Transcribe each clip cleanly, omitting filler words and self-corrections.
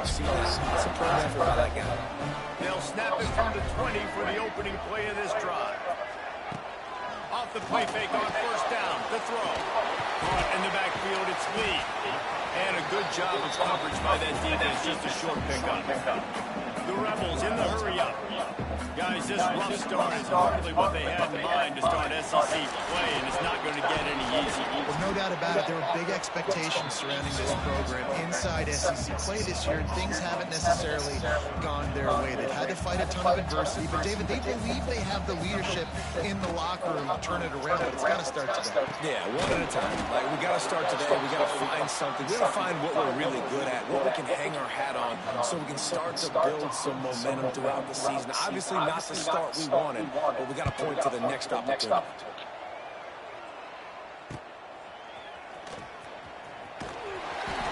see that. It's a superb effort by that guy. They'll snap it from the 20 for the opening play of this drive. Off the play fake on first down. The throw. Caught in the backfield. It's Lee. And a good job of coverage by that defense. Just a short pickup. The Rebels in the hurry up. Guys, this rough start is hardly what they had in mind to start SEC play, and it's not going to get any easier. Well, no doubt about it. There were big expectations surrounding this program inside SEC play this year, and things haven't necessarily gone their way. They've had to fight a ton of adversity, but, David, they believe they have the leadership in the locker room to turn it around, but it's got to start today. Yeah, one at a time. Like, we got to start today. We got to find something. We got to find what we're really good at, what we can hang our hat on, so we can start to build some momentum throughout the season. Obviously, not the start we wanted, but we got to point to the next opportunity.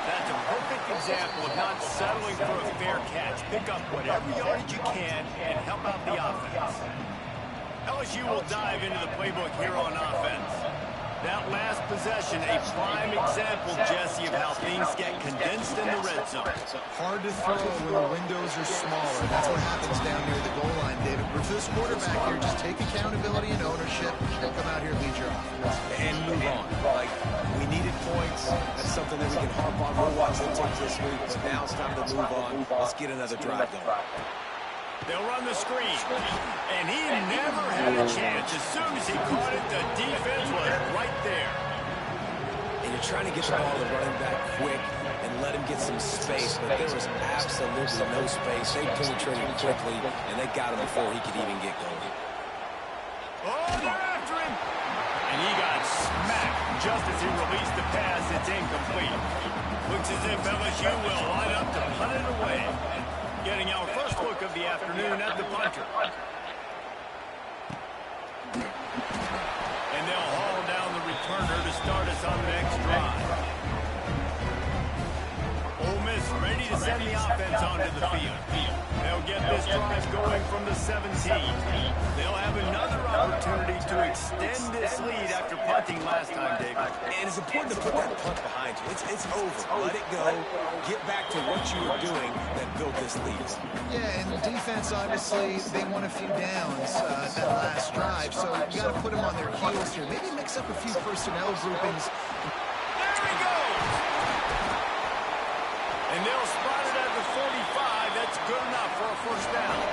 That's a perfect example of not settling for a fair catch. Pick up whatever yardage you can and help out the offense. LSU will dive into the playbook here on offense. That last possession, a prime example, Jesse, of how things get condensed in the red zone. Hard to throw when the windows are smaller. That's what happens down near the goal line, David. But for this quarterback here, just take accountability and ownership and come out here and lead your offense. And move on. Like, we needed points. That's something that we can harp on. We'll watch the tapes this week, but now it's time to move on. Let's get another drive going. They'll run the screen, and he never had a chance. As soon as he caught it, the defense was right there. And you're trying to get the ball to the running back quick and let him get some space, but there was absolutely no space. They penetrated quickly, and they got him before he could even get going. Oh, they're after him. And he got smacked just as he released the pass. It's incomplete. Looks as if LSU will line up to punt it away. Getting our first look of the afternoon at the punter. And they'll haul down the returner to start us on the next drive. Ole Miss ready to send the offense onto the field. They'll get this drive going from the 17. They'll have another opportunity to extend this lead after punting last time, David. And it's important to put that punt behind you. It's over. Let it go. Get back to what you were doing that built this lead. Yeah, and the defense, obviously, they won a few downs that last drive, so you got to put them on their heels here. Maybe mix up a few personnel groupings. There he goes! And they'll spot it at the 45. That's good enough for a first down.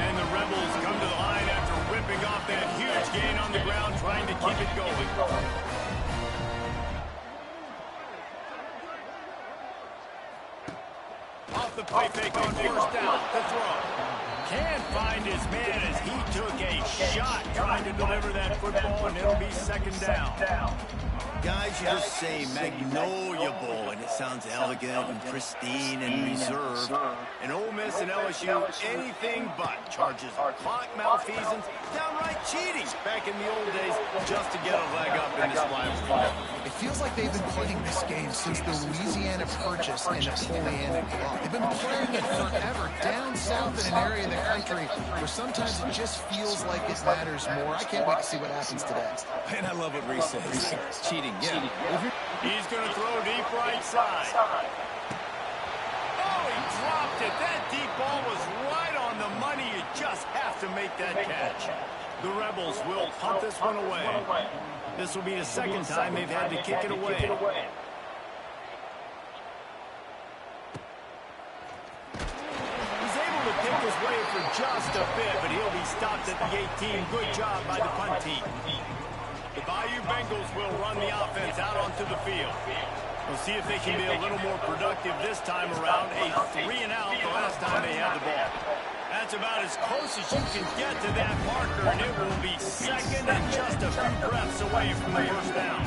And the Rebels come to the line after ripping off that huge gain on the ground, trying to keep it going. Off the play fake on first down. The throw. Can't find his man as he took a shot trying to deliver that football, and it'll be second down. Guys, you just say Magnolia Bowl, and it sounds elegant and pristine and reserved. And Ole Miss and LSU, anything but. Charges of clock malfeasance, downright cheating back in the old days just to get a leg up in this rivalry. It feels like they've been playing this game since the Louisiana Purchase and Napoleonic Law. They've been playing it forever down south in an area of the country where sometimes it just feels like it matters more. I can't wait to see what happens today. And I love what Reese says. Cheating. Yeah. He's going to throw deep right side. Oh, he dropped it. That deep ball was right on the money. You just have to make that catch. The Rebels will punt this one away. This will be the second time they've had to kick it away. He's able to pick his way for just a bit, but he'll be stopped at the 18. Good job by the punt team. The Bayou Bengals will run the offense out onto the field. We'll see if they can be a little more productive this time around. A 3-and-out the last time they had the ball. That's about as close as you can get to that marker, and it will be second and just a few breaths away from the first down.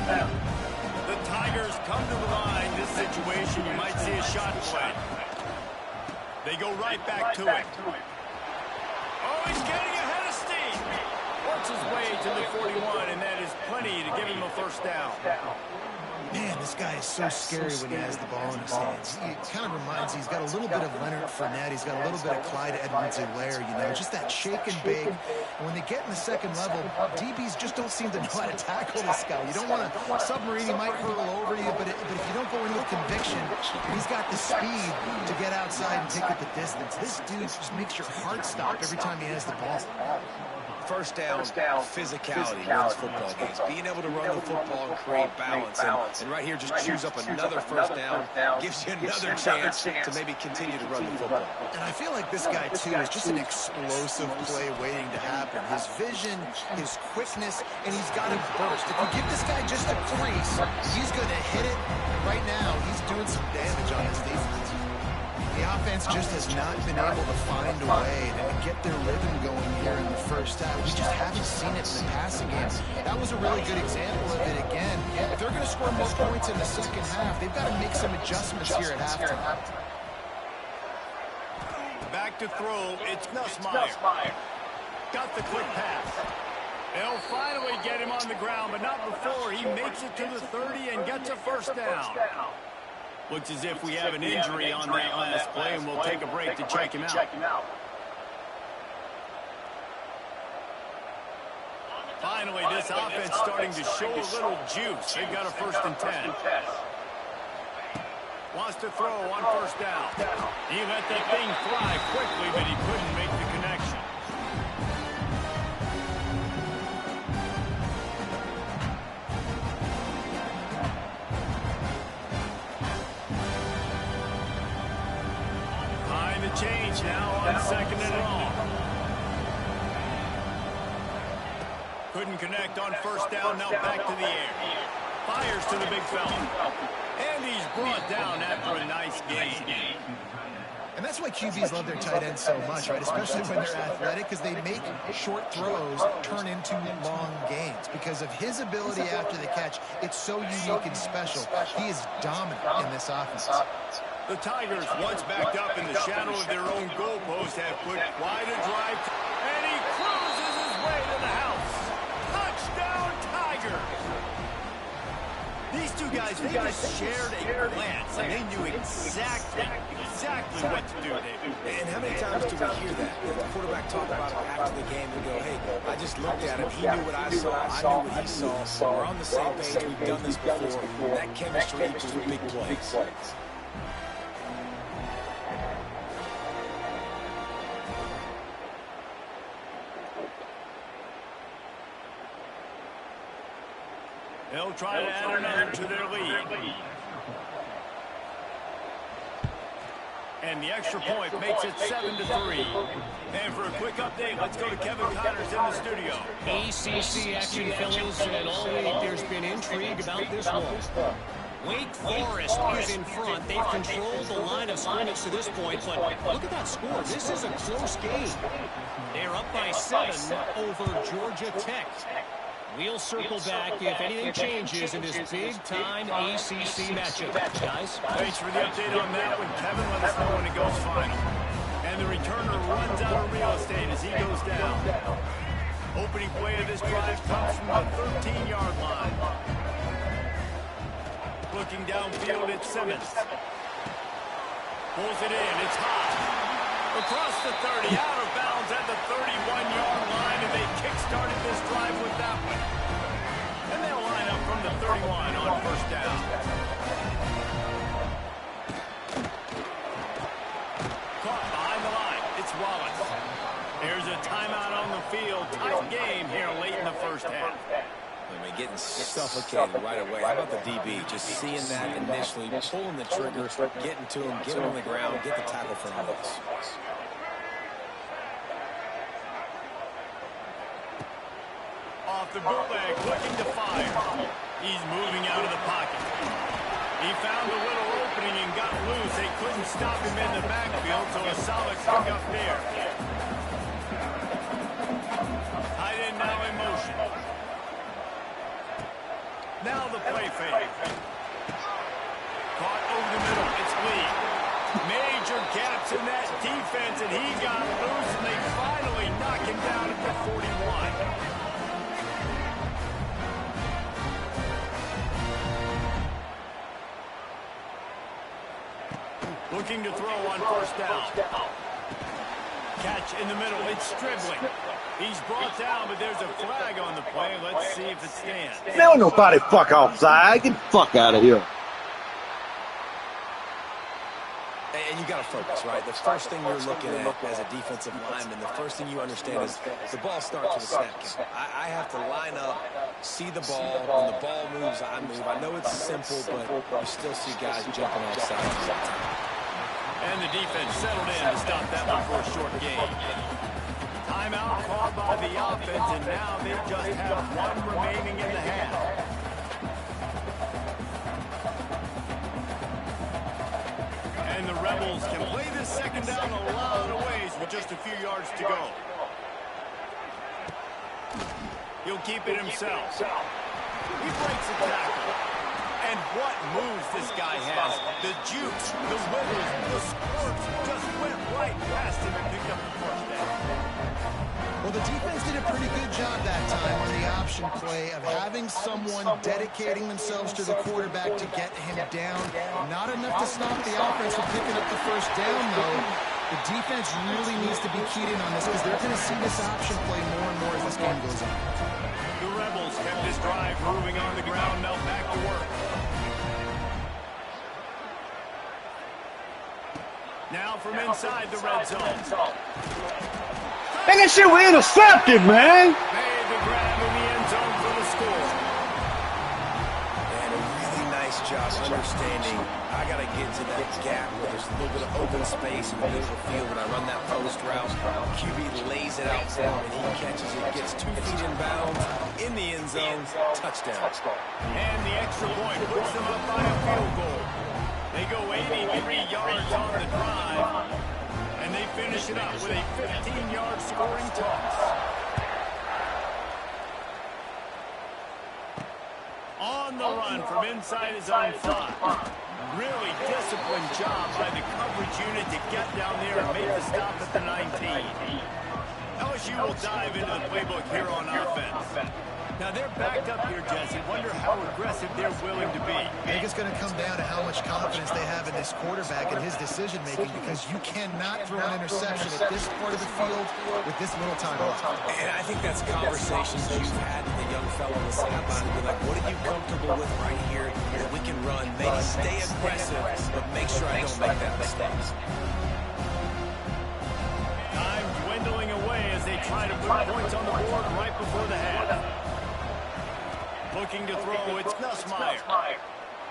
The Tigers come to the line. This situation, you might see a shot play. They go right back to it. Oh, he's getting ahead of steam. Works his way to the 41, and that is plenty to give him a first down. Man, this guy is so scary when he has the ball in his hands. He kind of reminds me, he's got a little bit of Leonard Fournette. He's got a little bit of Clyde Edwards-Helaire, you know, just that shake and bake. And when they get in the second level, DBs just don't seem to know how to tackle this guy. You don't want to submarine, he might hurtle over you, but if you don't go in with conviction, he's got the speed to get outside and take it the distance. This dude just makes your heart stop every time he has the ball. First down, physicality wins football games. Being able to run the football and create balance. And right here, just choose up another first down. Gives you another chance to maybe continue to run the football. And I feel like this guy, too, is just an explosive play waiting to happen. His vision, his quickness, and he's got a burst. If you give this guy just a crease, he's going to hit it. Right now, he's doing some damage on his defense. The offense just has not been able to find a way to get their rhythm going here in the first half. We just haven't seen it in the passing game. That was a really good example of it again. If they're going to score more points in the second half, they've got to make some adjustments here at halftime. Back to throw, it's Nussmeier. Got the quick pass. They'll finally get him on the ground, but not before he makes it to the 30 and gets a first down. Looks as if we have an injury on that last play, and we'll take a break to check him out. Finally, this offense starting to show a little juice. They've got a 1st and 10. Wants to throw on first down. He let that thing fly quickly, but he couldn't make the connection. Change now on 2nd and long. Couldn't connect on first down, now back to the air. Fires to the big fella. And he's brought down after a nice gain. And that's why QBs love their tight ends so much, right? Especially when they're athletic, because they make short throws turn into long gains. Because of his ability after the catch, it's so unique and special. He is dominant in this offense. The Tigers, once backed up in the shadow of their own goalpost, have put quite a drive. And he cruises his way to the house. Touchdown, Tigers! These two guys, they just shared a glance, and they knew exactly what to do, David. And how many times do we hear that? The quarterback talk about it after the game and go, hey, I just looked at him. He knew what I saw. I knew what he saw. We're on the same page. We've done this before. That chemistry equals big plays. They'll try to add another to their lead. And the extra point makes it 7-3. And for a quick update, let's go to Kevin Connors in the studio. ACC action, fellows, and all week there's been intrigue about this one. Wake Forest is in front. They've controlled the line of scrimmage to this point, but look at that score. This is a close game. They're up by 7 over Georgia Tech. We'll circle back if anything changes in this big-time ACC matchup. Guys? Thanks for the update on that one, Kevin. Let us know when it goes final. And the returner runs out of real estate as he goes down. Opening play of this drive comes from the 13-yard line. Looking downfield, it's Simmons. Pulls it in, it's high. Across the 30, out of bounds at the 31-yard line, and they kick-started this drive with that one. And they'll line up from the 31 on first down. Caught behind the line, it's Wallace. Here's a timeout on the field. Tight game here late in the first half. I mean, getting suffocated right away. How about the DB? Just seeing that initially, pulling the trigger, getting to him, get him on the ground, get the tackle from Wallace. Off the bootleg, looking to fire. He's moving out of the pocket. He found a little opening and got loose. They couldn't stop him in the backfield, so a solid pick up there. Tight end now in motion. Now the play fake. Caught over the middle. It's Lee. Major gaps in that defense, and he got loose, and they finally knock him down at the 41. Looking to throw on first down. Catch in the middle. It's Stribling. He's brought down, but there's a flag on the play. Let's see if it stands. There ain't nobody fuck offside. Get the fuck out of here. And you got to focus, right? The first thing you're looking at as a defensive lineman, the first thing you understand is the ball starts with a snap count. I have to line up, see the ball. When the ball moves, I move. I know it's simple, but you still see guys jumping off sides. And the defense settled in to stop that one for a short game. Timeout called by the offense, and now they just have one remaining in the half. And the Rebels can play this second down a lot of ways with just a few yards to go. He'll keep it himself. He breaks a tackle. And what moves this guy has. The jukes, the wiggles, the squirts just went right past him and picked up the first down. Well, the defense did a pretty good job that time on the option play of having someone dedicating themselves to the quarterback to get him down. Not enough to stop the offense from picking up the first down, though. The defense really needs to be keyed in on this because they're going to see this option play more and more as this game goes on. The Rebels kept this drive moving on the ground. Now back to work. Now from inside the red zone. Man, that shit was intercepted, man. Made the grab in the end zone for the score. And a really nice job understanding I got to get to that gap where there's a little bit of open space in the middle of the field. When I run that post route, QB lays it out for him, and he catches it, gets 2 feet in bounds, in the end zone, touchdown. And the extra point puts them up by a field goal. They go 83 yards on the drive, and they finish it up with a 15-yard scoring toss. On the run from inside his own 5. Really disciplined job by the coverage unit to get down there and make the stop at the 19. LSU will dive into the playbook here on offense. Now they're backed up here, Jesse. Wonder how aggressive they're willing to be. I think it's going to come down to how much confidence they have in this quarterback and his decision-making, because you cannot throw an interception at this part of the field with this little time left. And I think that's conversations you've had with the young fellow on the sideline. Be like, what are you comfortable with right here that we can run? Maybe stay aggressive, but make sure I don't make that mistake. Time dwindling away as they try to put points on the board right before the half. Looking to throw, it's Nussmeier.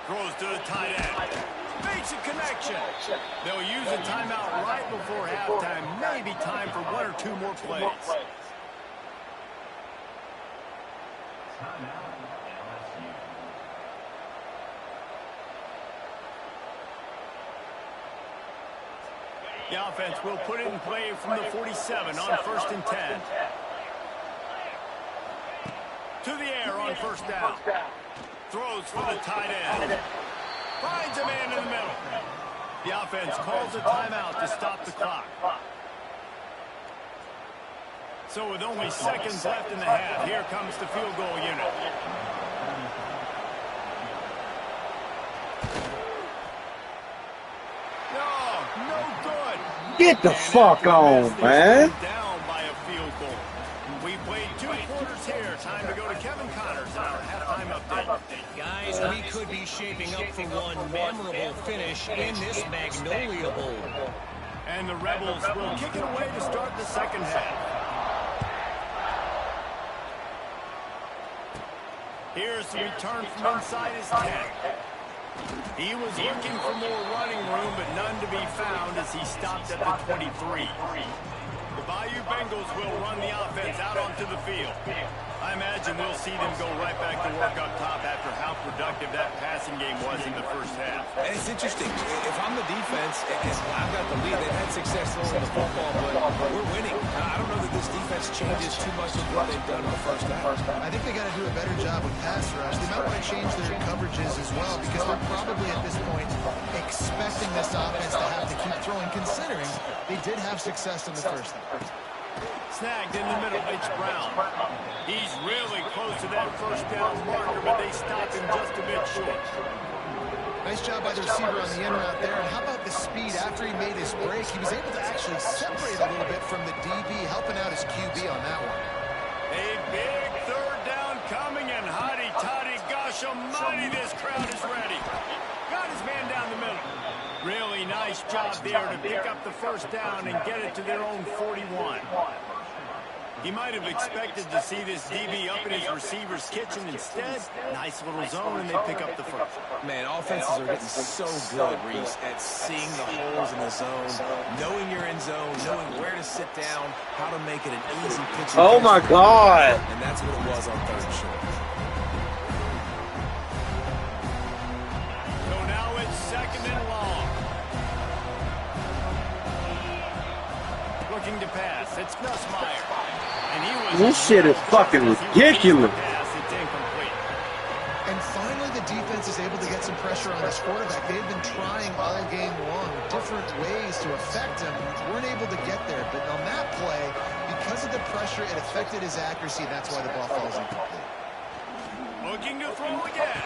Throws to the tight end. Makes a connection. They'll use a timeout right before halftime. Maybe time for 1 or 2 more plays. The offense will put it in play from the 47 on 1st and 10. To the air on first down. Throws for the tight end. Finds a man in the middle. The offense calls a timeout to stop the clock. So with only seconds left in the half, here comes the field goal unit. No good. Get the fuck on, man. Down by a field goal. We played 2 quarters here. Time to go to Kevin Connors in our halftime update. Guys, we could be shaping up for one memorable finish in this Magnolia Bowl. And the Rebels will kick it away to start the second half. Here's the return from inside his 10. He was looking for more running room, but none to be found as he stopped at the 23. The Bayou Bengals will run the offense out onto the field. I imagine we'll see them go right back to work up top after how productive that passing game was in the first half. And it's interesting. If I'm the defense and I've got the lead, they've had success throwing the football, but we're winning. I don't know that this defense changes too much of what they've done in the first half. I think they got to do a better job with pass rush. They might want to change their coverages as well, because they're probably at this point expecting this offense to have to keep throwing, considering they did have success in the first half. Snagged in the middle, it's Brown. He's really close to that first down marker, but they stop him just a bit short. Nice job by the receiver on the in route there. And how about the speed after he made his break? He was able to actually separate a little bit from the DB, helping out his QB on that one. A big third down coming, and hotty-toddy, gosh almighty, this crowd is ready. Got his man down the middle. Really nice job there to pick up the first down and get it to their own 41. He might have expected to see this DB up in his receiver's kitchen. Instead, nice little zone, and they pick up the first. Man, offenses are getting so good, Reese, at seeing the holes in the zone, knowing you're in zone, knowing where to sit down, how to make it an easy pitch. Oh, my God. And that's what it was on third and short. So now it's second and long. Looking to pass. It's Nussmeier. And he was This shit is fucking ridiculous. It's incomplete. And finally, the defense is able to get some pressure on this quarterback. They've been trying all game long different ways to affect him. Weren't able to get there. But on that play, because of the pressure, it affected his accuracy. And that's why the ball falls incomplete. Looking to throw again.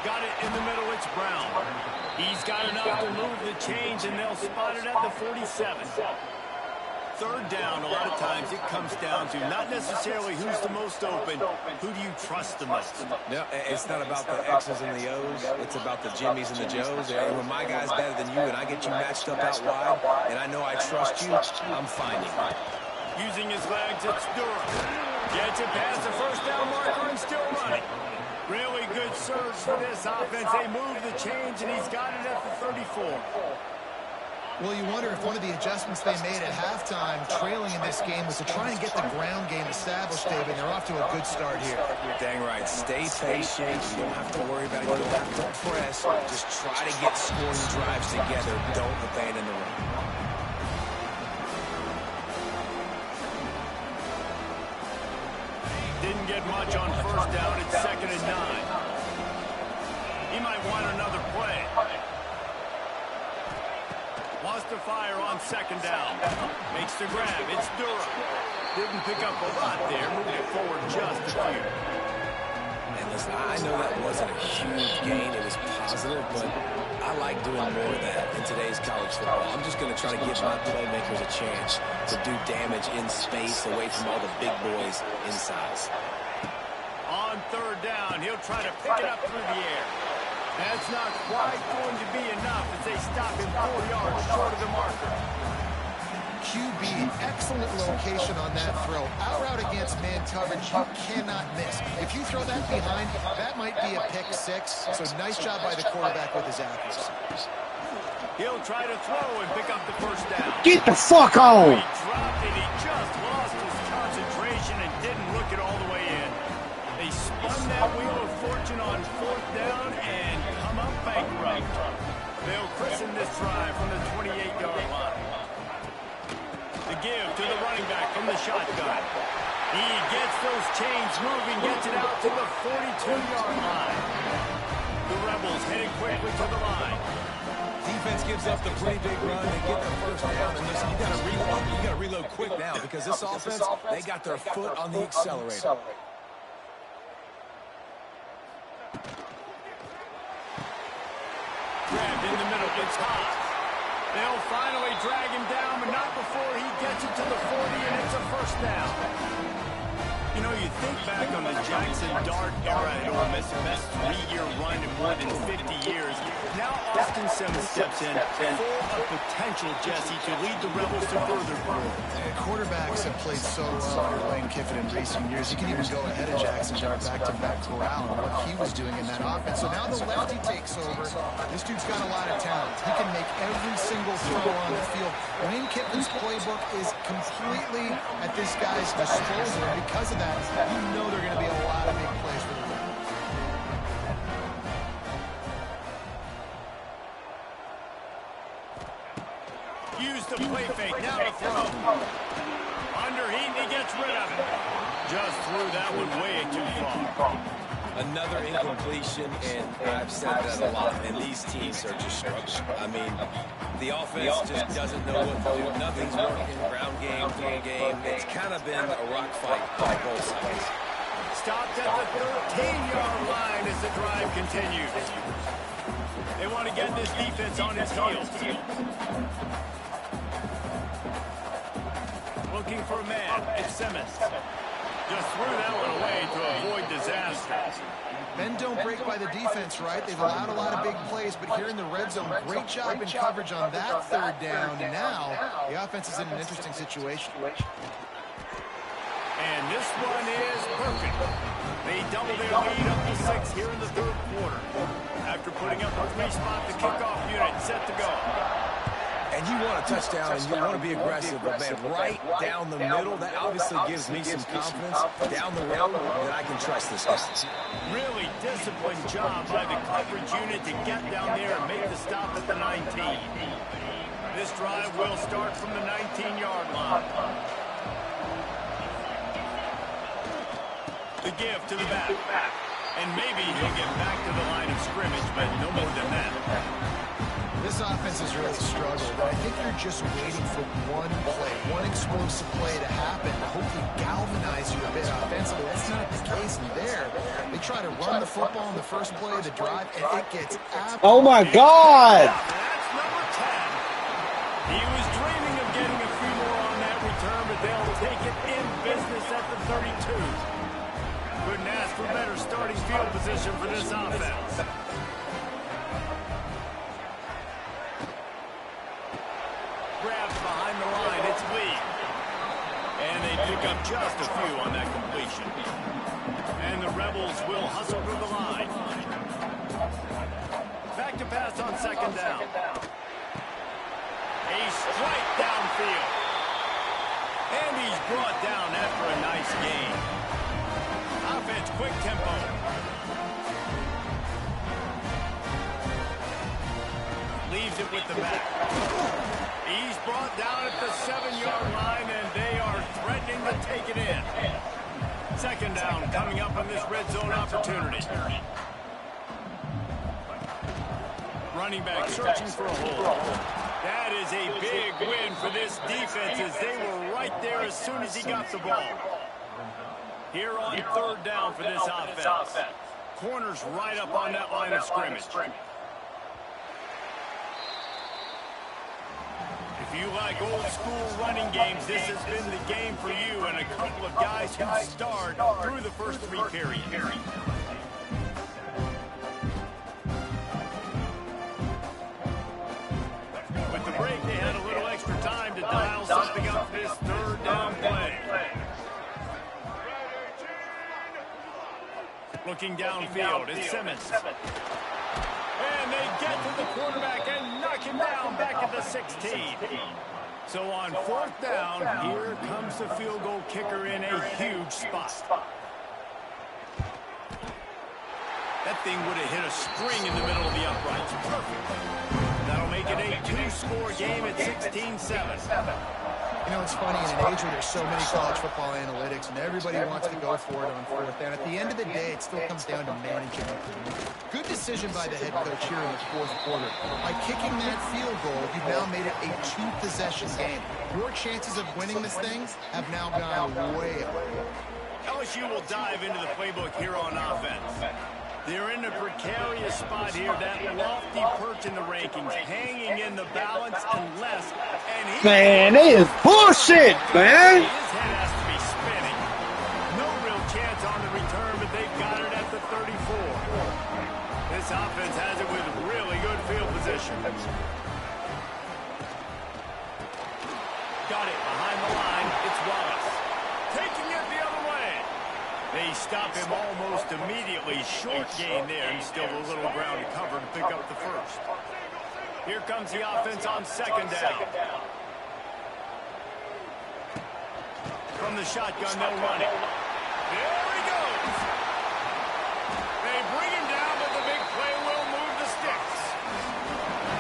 Got it in the middle. It's Brown. He's got enough to move the chains, and they'll spot it at the 47. Third down, a lot of times it comes down to not necessarily who's the most open, who do you trust the most? Yeah, it's not about the X's and the O's. It's about the Jimmies and the Joes. And when my guy's better than you and I get you matched up out wide, and I know I trust you, I'm finding you. Using his legs, it's Durham. Gets it past the first down marker and still running. Really good surge for this offense. They move the chains, and he's got it at the 34. Well, you wonder if one of the adjustments they made at halftime, trailing in this game, was to try and get the ground game established, David. They're off to a good start here. Dang right. Stay patient. You don't have to worry about it. You don't have to press. Just try to get scoring drives together. Don't abandon the run. Didn't get much on first down. It's second and 9. He might want another play. Wants to fire on second down. Makes the grab. It's Durham. Didn't pick up a lot there. Moving it forward just a few. And listen, I know that wasn't a huge gain. It was positive, but I like doing more of that in today's college football. I'm just going to try to give my playmakers a chance to do damage in space away from all the big boys in size. On third down, he'll try to pick it up through the air. That's not quite going to be enough as they stop him 4 yards short of the marker. QB, excellent location on that throw. Out route against man coverage, you cannot miss. If you throw that behind, that might be a pick six. So nice job by the quarterback with his accuracy. He'll try to throw and pick up the first down. Get the fuck on. He dropped it. He just lost his concentration and didn't look it all the way in. They spun that wheel of fortune on fourth down and come up bankrupt. They'll christen this drive from the 28-yard line. The give to the running back from the shotgun. He gets those chains moving, gets it out to the 42-yard line. The Rebels heading quickly to the line. Defense gives up the pretty big run. They get the first down, and listen, you got to reload. You got to reload quick now because this offense, they got their foot on the accelerator. Grabbed in the middle, it's hot. They'll finally drag him down, but not before he gets it to the 40, and it's a first down. You know, you think back on the Jackson Dart era at Ole Miss, best 3-year run in more than 50 years. Now Austin Simmons steps in, full of potential, Jesse, to lead the Rebels to further growth. Quarterbacks have played so well under Lane Kiffin in recent years. You can even go ahead of Jackson Dart back-to-back Corral and what he was doing in that offense. So now the lefty takes over. This dude's got a lot of talent. He can make every single throw on the field. Lane Kiffin's playbook is completely at this guy's disposal. And because of that, you know there are going to be a lot of big plays for the Rebels. Use the play fake, now to throw. Underheat, and he gets rid of it. Just threw that one way too far. Another incompletion, and I've said that a lot, and these teams are just struggling. I mean, the offense just doesn't know what to do. Nothing's working. Ground game, throw game. It's kind of been a rock fight on both sides. Stopped at the 13-yard line as the drive continues. They want to get this defense on its heels. Looking for a man. It's Simmons. Just threw that one away to avoid disaster. Men don't break by the defense, right? They've allowed a lot of big plays, but here in the red zone, great job in coverage on that third down. And now the offense is in an interesting situation. And this one is perfect. They double their lead up to 6 here in the third quarter. After putting up a 3-spot, the kickoff unit set to go. And you want a touchdown, and you want to be aggressive, but, man, right down the middle, that obviously gives me some confidence down the road that I can trust this guy. Really disciplined job by the coverage unit to get down there and make the stop at the 19. This drive will start from the 19-yard line. The give to the back. And maybe he'll get back to the line of scrimmage, but no more than that. This offense has really struggled. I think you're just waiting for one play, one explosive play to happen to hopefully galvanize you a bit offensively. That's not the case in there. They try to run the football in the first play of the drive, and it gets absolutely... Oh, my God! That's number 10. He was dreaming of getting a few more on that return, but they'll take it in business at the 32. Couldn't ask for better starting field position for this offense. Grabs behind the line, it's Lee. And they pick up just a few on that completion. And the Rebels will hustle to the line. Back to pass on second down. A strike downfield. And he's brought down after a nice gain. Offense, quick tempo. Leaves it with the back. He's brought down at the 7-yard line, and they are threatening to take it in. Second down coming up on this red zone opportunity. Running back searching for a hole. That is a big win for this defense as they were right there as soon as he got the ball. Here on third down for this offense. Corners right up on that line of scrimmage. If you like old school running games, this has been the game for you and a couple of guys who starred through the first 3 periods. With the break, they had a little extra time to dial something up for this third down play. Looking downfield, it's Simmons. And they get to the quarterback and knock him down back at the 16. So on fourth down, here comes the field goal kicker in a huge spot. That thing would have hit a string in the middle of the uprights. Perfect. That'll make it a 2-score game at 16-7. You know, it's funny, in an age where there's so many college football analytics and everybody wants to go for it on fourth down, at the end of the day, it still comes down to managing it. Good decision by the head coach here in the fourth quarter. By kicking that field goal, you've now made it a 2-possession game. Your chances of winning this thing have now gone way up. LSU will dive into the playbook here on offense. They're in a precarious spot here, that lofty perch in the rankings, hanging in the balance unless... Man, it is bullshit, man! His head has to be spinning. No real chance on the return, but they've got it at the 34. This offense has it with really good field position. Got it behind the line. It's Wallace. Taking it the other way. They stop him almost immediately. Short gain there. He's still a little ground to cover to pick up the first. Here comes the offense on second down. From the shotgun, they'll run it. There he goes. They bring him down, but the big play will move the sticks.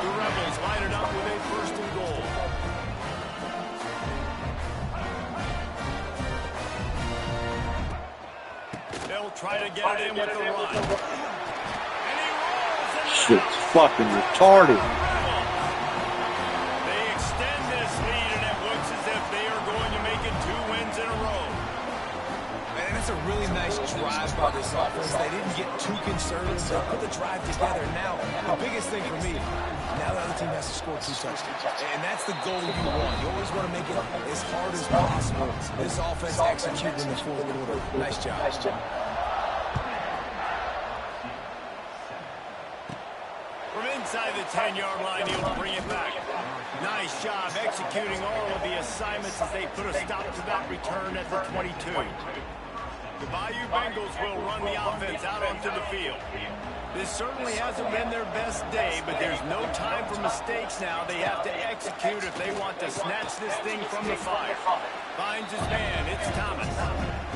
The Rebels line it up with a first and goal. They'll try to get it in with the run. And he rolls into Shit's fucking retarded. They extend this lead, and it looks as if they are going to make it 2 wins in a row. And it's a really nice drive surprised by this offense. They didn't get too conservative. They put the drive together. Now, the biggest thing for me, now the other team has to score 2 touchdowns. And that's the goal you want. You always want to make it as hard as possible. This offense executed in the fourth quarter. Nice job. From inside the 10-yard line, he'll bring it back. Nice job executing all of the assignments as they put a stop to that return at the 22. The Bayou Bengals will run the offense out onto the field. This certainly hasn't been their best day, but there's no time for mistakes now. They have to execute if they want to snatch this thing from the fire. Finds his man. It's Thomas.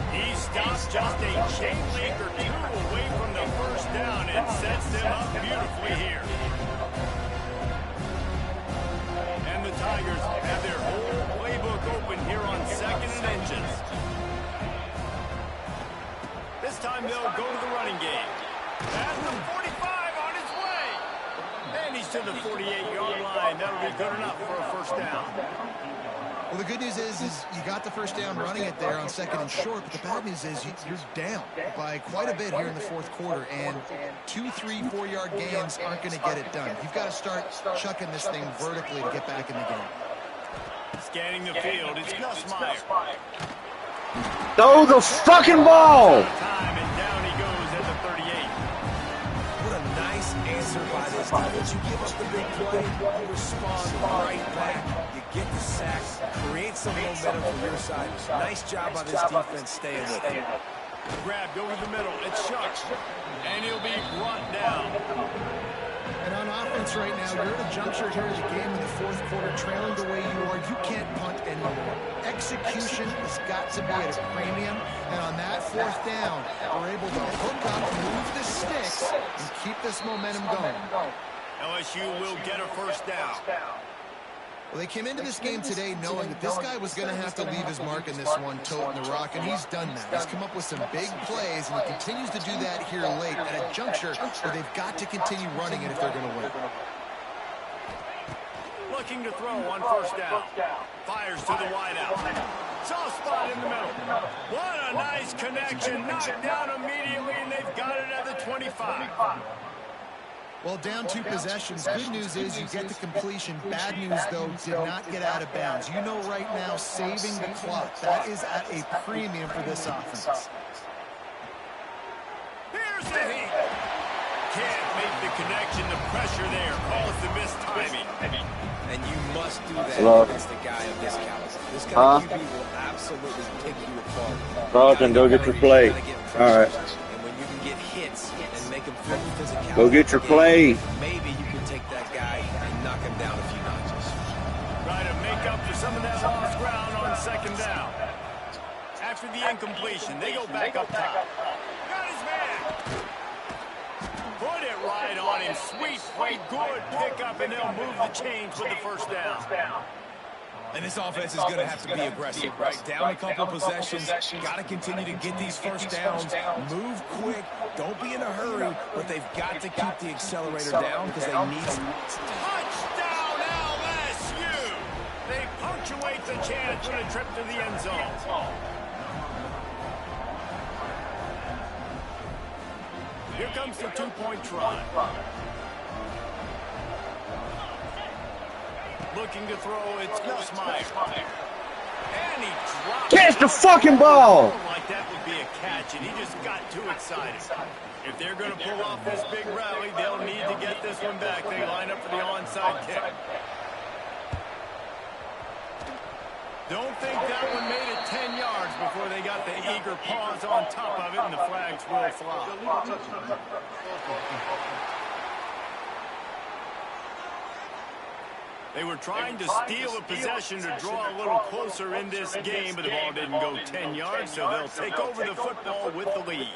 He stops just a chain link or 2 away from the first down and sets them up beautifully here. And the Tigers have their whole playbook open here on 2nd and inches. This time they'll go to the running game. That's the 45 on his way. And he's to the 48-yard line. That'll be good enough for a first down. Well, the good news is you got the first down running it there on 2nd and short, but the bad news is you're down by quite a bit here in the fourth quarter, and 2, 3, 4-yard gains aren't going to get it done. You've got to start chucking this thing vertically to get back in the game. Scanning the field, it's Gus Meyer. Throw the fucking ball! Time, and down he goes at the 38. What a nice answer by this defense. You give up the big play, you respond right back. You get the sack, create some momentum from your side. Nice job by this defense staying with it. Grabbed over the middle. It's Shucks. And he'll be brought down. And on offense right now, you're at a juncture here of the game in the fourth quarter, trailing the way you are. You can't punt anymore. Execution has got to be at a premium. And on that fourth down, we're able to hook up, move the sticks, and keep this momentum going. LSU will get a first down. Well, they came into this game today knowing that this guy was going to have to leave his mark in this one, toting the rock, and he's done that. He's come up with some big plays, and he continues to do that here late at a juncture where they've got to continue running it if they're going to win. Looking to throw on first down. Fires to the wideout. Soft spot in the middle. What a nice connection. Knocked down immediately, and they've got it at the 25. Well, down 2 possessions. Good news is you get the completion. Bad news, though, did not get out of bounds. You know right now, saving the clock, that is at a premium for this offense. Here's the heat. Can't make the connection. The pressure there caused the missed timing. And you must do that against a guy of this caliber. This guy QB will absolutely pick you apart. Carlton, go get your plate. All right. And when you can get hits and make him feel physicality, Go get your plate. maybe you can take that guy and knock him down a few notches. Try to make up for some of that lost ground on 2nd down. After the incompletion, they go back up top. Got his man. Put it right on him. Sweet play, good pickup, and they'll move the chains with the first down. And this offense is going to have to be aggressive, right? Down a couple possessions. Got to continue to get these first downs. Move quick. Don't be in a hurry, but they've got to keep the accelerator down because they need some. Touchdown, LSU! They punctuate the chance with a trip to the end zone. Here comes the 2-point try. Looking to throw, it's Gus Meyer. And he dropped it. Catch the fucking ball! Like that would be a catch, and he just got too excited. If they're going to pull off this big rally, they'll need to get this one back. They line up for the onside kick. Don't think that one made it 10 yards before they got the eager paws on top of it, and the flags will fly. They were trying to steal a possession to draw a little closer in this game, but the ball didn't go 10 yards, so they'll take over the football with the lead.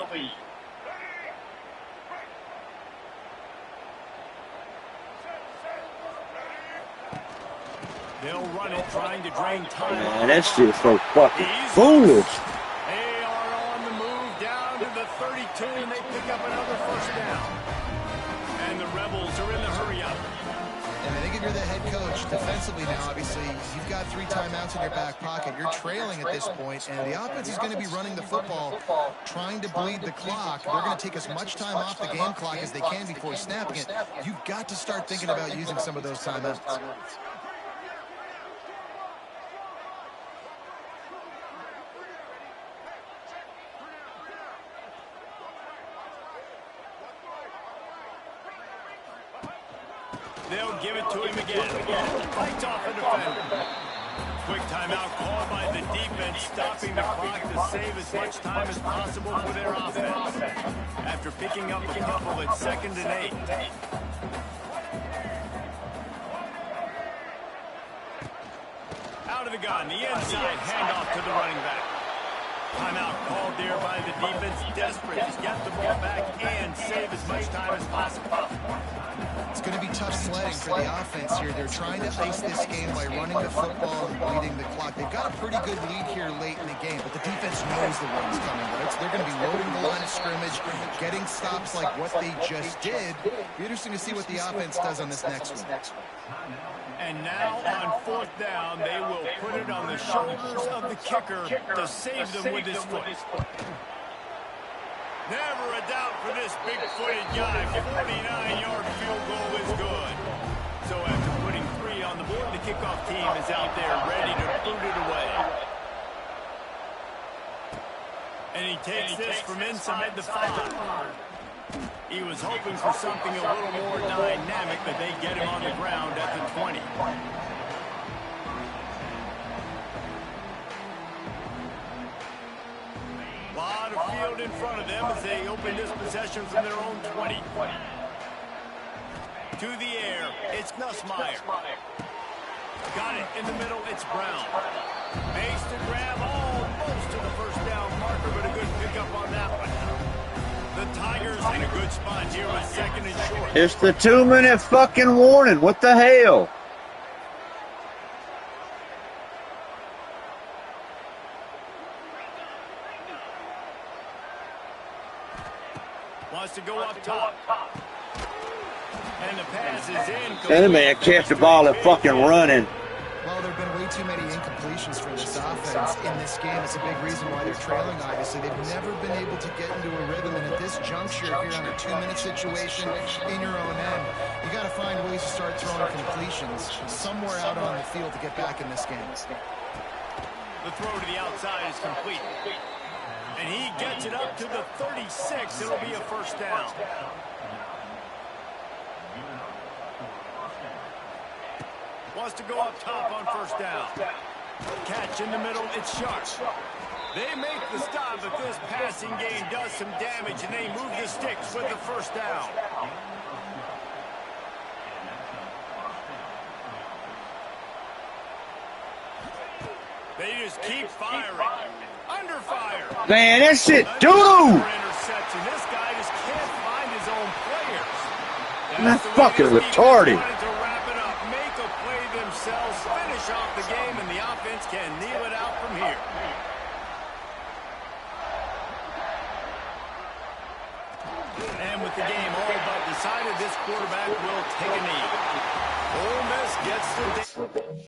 They'll run it, trying to drain time. Man, that's just so fucking foolish. They are on the move down to the 32, and they pick up another first down. And the Rebels are in the hurry-up. And I think if you're the head coach, defensively now, obviously, you've got 3 timeouts in your back pocket. You're trailing at this point, and the offense is going to be running the football, trying to bleed the clock. They're going to take as much time off the game clock as they can before snapping it. You've got to start thinking about using some of those timeouts. They'll give it to him again. Fights off a defender. Quick timeout called by the defense, stopping the clock to save as much time as possible for their offense. After picking up a couple at 2nd and 8. Out of the gun, the inside handoff to the running back. Timeout called there by the defense, desperate to get the ball back and save as much time as possible. It's going to be tough sledding for the offense here. They're trying to ice this game by running the football and bleeding the clock. They've got a pretty good lead here late in the game, but the defense knows the run's coming, right? So they're going to be loading the line of scrimmage, getting stops like what they just did. Be interesting to see what the offense does on this next one. And now on 4th down, they will put it on the shoulders of the kicker to save them with his foot. Never a doubt for this big-footed guy. 49-yard field goal is good. So after putting 3 on the board, the kickoff team is out there ready to boot it away. And he takes this from inside the 5. He was hoping for something a little more dynamic, but they get him on the ground at the 20. A lot of field in front of them as they open this possession from their own 20. To the air, it's Nussmeier. Got it in the middle, it's Brown. Makes the grab almost to the 1st down marker, but a good pickup on that one. The Tigers in a good spot here with 2nd and short. It's the 2-minute fucking warning. What the hell? Wants to go up top. And the pass is in. That man kept the ball and fucking running. Well, there have been way too many incompletions for this offense in this game. It's a big reason why they're trailing, obviously. They've never been able to get into a rhythm, and at this juncture, if you're on a 2-minute situation in your own end, you got to find ways to start throwing completions somewhere out on the field to get back in this game. The throw to the outside is complete. And he gets it up to the 36. It'll be a 1st down. Wants to go up top on 1st down. Catch in the middle, it's Sharp. They make the stop, but this passing game does some damage, and they move the sticks with the 1st down. They just keep firing. Under fire. Man, that shit doo-doo. Interception. This guy just can't find his own players. That's fucking retarded. To wrap it up, make a play themselves, finish off the game, and the offense can kneel it out from here. And with the game all but decided, this quarterback will take a knee. Ole Miss gets the